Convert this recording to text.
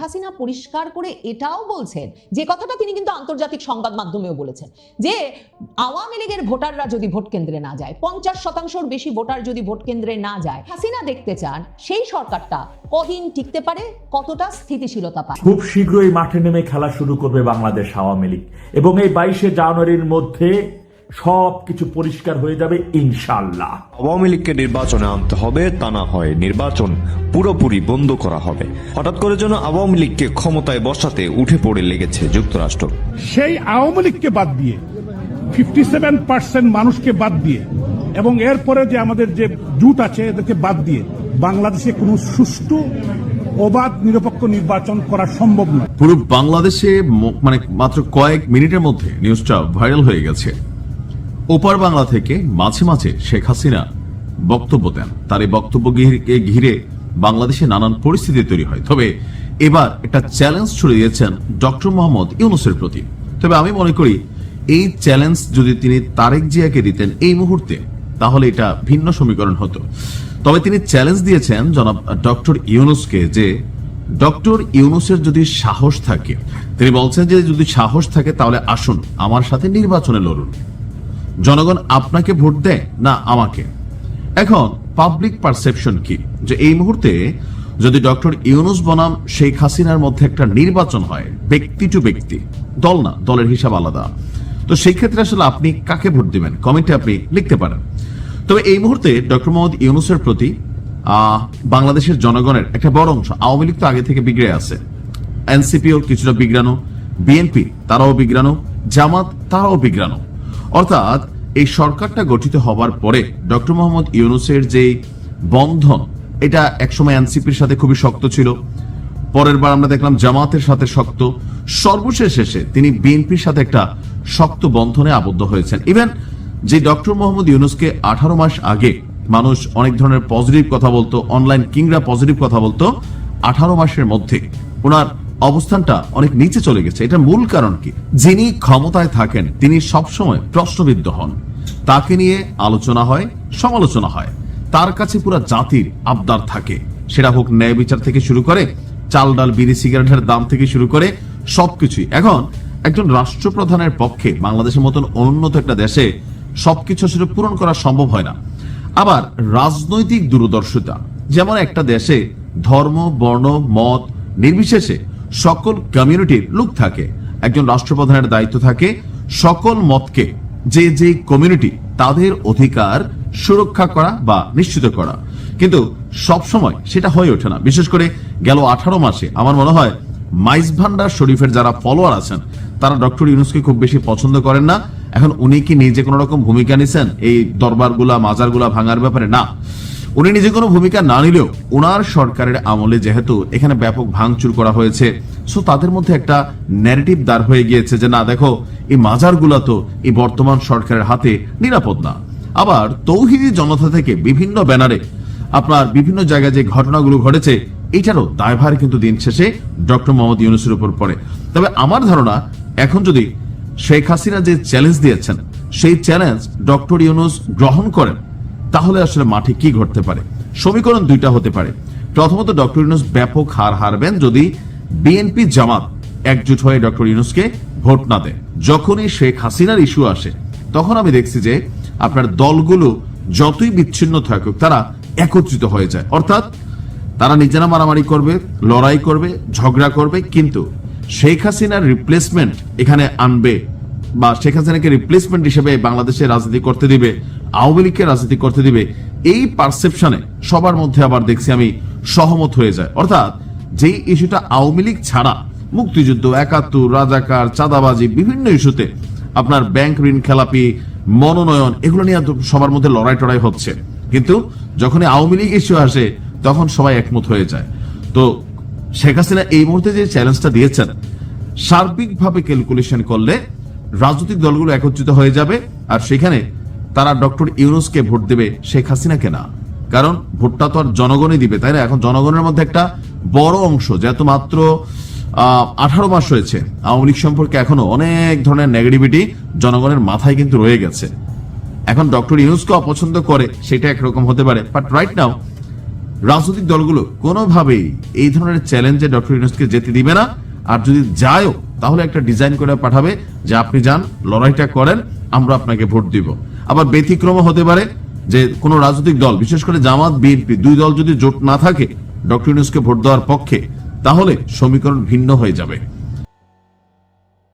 হাসিনা পরিষ্কার করে এটাও বলছেন, যে কথাটা তিনি কিন্তু আন্তর্জাতিক সংবাদ মাধ্যমেও বলেছেন, যে আওয়ামী লীগের ভোটাররা যদি ভোট কেন্দ্রে না যায়, 50%র বেশি ভোটার যদি ভোট কেন্দ্রে না যায়, হাসিনা দেখতে চান সেই সরকারটা কদিন টিকতে পারে, কতটা স্থিতিশীলতা পায়। খুব শীঘ্রই মাঠে নেমে খেলা শুরু করবে বাংলাদেশ আওয়ামী লীগ, এবং এই 22শে জানুয়ারির মধ্যে সবকিছু পরিষ্কার হয়ে যাবে ইনশাআল্লাহ। আওয়ামী লীগকে নির্বাচনে আনতে হবে, তা না হয় নির্বাচন পুরোপুরি বন্ধ করা হবে। হঠাৎ করে যেন আওয়ামী লীগকে ক্ষমতায় বসাতে উঠে পড়ে লেগেছে যুক্তরাষ্ট্র। সেই আওয়ামী লীগকে বাদ দিয়ে 57% মানুষকে বাদ দিয়ে এবং এরপরে যে আমাদের যে জোট আছে এদেরকে বাদ দিয়ে বাংলাদেশে কোনো সুষ্ঠু অবাধ নিরপেক্ষ নির্বাচন করা সম্ভব নয়। পুরো বাংলাদেশে মানে মাত্র কয়েক মিনিটের মধ্যে নিউজটা ভাইরাল হয়ে গেছে। ওপার বাংলা থেকে মাঝে মাঝে শেখ হাসিনা বক্তব্য দেন, তার এই বক্তব্যকে ঘিরে বাংলাদেশে নানান পরিস্থিতি তৈরি হয়। তবে এবার একটা চ্যালেঞ্জ ছুড়ে দিয়েছেন ডক্টর মোহাম্মদ ইউনূসের প্রতি। তবে আমি মনে করি এই চ্যালেঞ্জ যদি তিনি তারেক জিয়াকে দিতেন এই মুহূর্তে, তাহলে এটা ভিন্ন সমীকরণ হতো। তবে তিনি চ্যালেঞ্জ দিয়েছেন জনাব ডক্টর ইউনূসকে, যে ডক্টর ইউনূসের যদি সাহস থাকে, তিনি বলছেন যে যদি সাহস থাকে তাহলে আসুন আমার সাথে নির্বাচনে লড়ুন, জনগণ আপনাকে ভোট দেয় না আমাকে। এখন পাবলিক পারসেপশন কি, যে এই মুহূর্তে যদি ডক্টর ইউনূস বনাম শেখ হাসিনার মধ্যে একটা নির্বাচন হয়, ব্যক্তি টু ব্যক্তি, দল না, দলের হিসাব আলাদা, তো সেই ক্ষেত্রে আসলে আপনি কাকে ভোট দিবেন কমেন্টে আপনি লিখতে পারেন। তবে এই মুহূর্তে ডক্টর মোহাম্মদ ইউনূসের প্রতি বাংলাদেশের জনগণের একটা বড় অংশ, আওয়ামী লীগ তো আগে থেকে বিগড়ে আছে, এনসিপিও কিছুটা বিগড়ানো, বিএনপি তারাও বিগড়ানো, জামাত তারাও বিগড়ানো। অর্থাৎ এই সরকারটা গঠিত হবার পরে ডক্টর মোহাম্মদ ইউনূসের যে বন্ধন, এটা একসময় এনসিপির সাথে খুবই শক্ত ছিল, পরের বার আমরা দেখলাম জামাতের সাথে শক্ত, সর্বশেষ শেষে তিনি বিএনপির সাথে একটা শক্ত বন্ধনে আবদ্ধ হয়েছেন। ইভেন যে ডক্টর মোহাম্মদ ইউনূসকে 18 মাস আগে মানুষ অনেক ধরনের পজিটিভ কথা বলতো, অনলাইন কিংরা পজিটিভ কথা বলতো, 18 মাসের মধ্যে ওনার অবস্থানটা অনেক নিচে চলে গেছে। এটার মূল কারণ কি? যিনি ক্ষমতায় থাকেন তিনি সবসময় প্রশ্নবিদ্ধ হন, তাকে নিয়ে আলোচনা হয়, সমালোচনা হয়, তার কাছে পুরো জাতির আবদার থাকে, সেটা হোক ন্যায় বিচার থেকে শুরু করে চাল ডাল বিড়ি সিগারেটের দাম থেকে শুরু করে সবকিছুই। এখন একজন রাষ্ট্রপ্রধানের পক্ষে বাংলাদেশের মতন উন্নত একটা দেশে সবকিছু আসলে পূরণ করা সম্ভব হয় না। আবার রাজনৈতিক দূরদর্শিতা, যেমন একটা দেশে ধর্ম বর্ণ মত নির্বিশেষে সকল কমিউনিটির লোক থাকে, একজন রাষ্ট্রপ্রধানের দায়িত্ব থাকে সকল মতকে, যে যে কমিউনিটি তাদের অধিকার সুরক্ষা করা বা নিশ্চিত করা, কিন্তু সব সময় সেটা হয়ে ওঠে না। বিশেষ করে গেল 18 মাসে আমার মনে হয় মাইজ ভান্ডার শরীফের যারা ফলোয়ার আছেন তারা ডক্টর ইউনূসকে খুব বেশি পছন্দ করেন না। এখন উনি কি নিজে কোন রকম ভূমিকা নিছেন এই দরবারগুলা মাজারগুলা ভাঙার ব্যাপারে? না, উনি নিজে কোনো ভূমিকা না নিলেও ওনার সরকারের আমলে যেহেতু এখানে ব্যাপক ভাঙচুর করা হয়েছে, সো তাদের মধ্যে একটা ন্যারেটিভ দাঁড় হয়ে গিয়েছে যে না দেখো এই মাজারগুলা তো এই বর্তমান সরকারের হাতে নিরাপদ না। আবার তৌহিদি জনতা থেকে বিভিন্ন ব্যানারে আপনার বিভিন্ন জায়গায় যে ঘটনাগুলো ঘটেছে এটারও দায়ভার কিন্তু দিন শেষে ডক্টর মোহাম্মদ ইউনূসের উপর পড়ে। তবে আমার ধারণা এখন যদি শেখ হাসিনা যে চ্যালেঞ্জ দিয়েছেন সেই চ্যালেঞ্জ ডক্টর ইউনূস গ্রহণ করেন, তাহলে আসলে মাঠে কি ঘটতে পারে? সমীকরণ দুইটা হতে পারে। প্রথমত ডক্টর ইউনূস ব্যাপক হার হারবেন যদি বিএনপি জামাত একজোট হয়ে ডক্টর ইউনূসকে ভোট না দেয়। যখনই শেখ হাসিনার ইস্যু আসে তখন আমি দেখছি যে আপনার দলগুলো যতই বিচ্ছিন্ন থাকুক তারা একত্রিত হয়ে যায়, অর্থাৎ তারা নিজেরা মারামারি করবে, লড়াই করবে, ঝগড়া করবে, কিন্তু শেখ হাসিনার রিপ্লেসমেন্ট এখানে আনবে বা শেখ হাসিনাকে রিপ্লেসমেন্ট হিসেবে বাংলাদেশে রাজনীতি করতে দিবে, আওয়ামী লীগকে রাজনীতি করতে দিবে, এই পারসেপশনে সবার মধ্যে আবার দেখছি আমি সহমত হয়ে যায়। অর্থাৎ যেই ইস্যুটা আওয়ামী লীগ ছাড়া মুক্তিযুদ্ধ, 71, রাজাকার, চাঁদাবাজি, বিভিন্ন ইস্যুতে আপনার ব্যাংক ঋণ খেলাপি, মনোনয়ন, এগুলো নিয়ে সবার মধ্যে লড়াই টড়াই হচ্ছে, কিন্তু যখন আওয়ামী লীগ ইস্যু আসে তখন সবাই একমত হয়ে যায়। তো শেখ হাসিনা এই মুহূর্তে যে চ্যালেঞ্জটা দিয়েছেন, সার্বিকভাবে ক্যালকুলেশন করলে রাজনৈতিক দলগুলো একত্রিত হয়ে যাবে, আর সেখানে তারা ডক্টর ইউনূসকে ভোট দেবে, শেখ হাসিনাকে না। কারণ ভোটটা তো আর জনগণই দিবে, তাই না? এখন জনগণের মধ্যে একটা বড় অংশ, যেহেতু মাত্র 18 মাস হয়েছে, আওয়ামী লীগ সম্পর্কে এখনো অনেক ধরনের নেগেটিভিটি জনগণের মাথায় কিন্তু রয়ে গেছে। এখন ডক্টর ইউনূসকে অপছন্দ করে সেটা একরকম হতে পারে, বাট রাইট নাও রাজনৈতিক দলগুলো কোনোভাবেই এই ধরনের চ্যালেঞ্জে ডক্টর ইউনূসকে যেতে দিবে না। আর যদি যায়ও তাহলে একটা ডিজাইন করে পাঠাবে যে আপনি যান, লড়াইটা করেন, আমরা আপনাকে ভোট দিব। আবার ব্যতিক্রম হতে পারে যে কোনো রাজনৈতিক দল, বিশেষ করে জামাত বিএনপি, দুই দল যদি জোট না থাকে ডক্টর ইউনূসকে ভোট দেওয়ার পক্ষে, তাহলে সমীকরণ ভিন্ন হয়ে যাবে।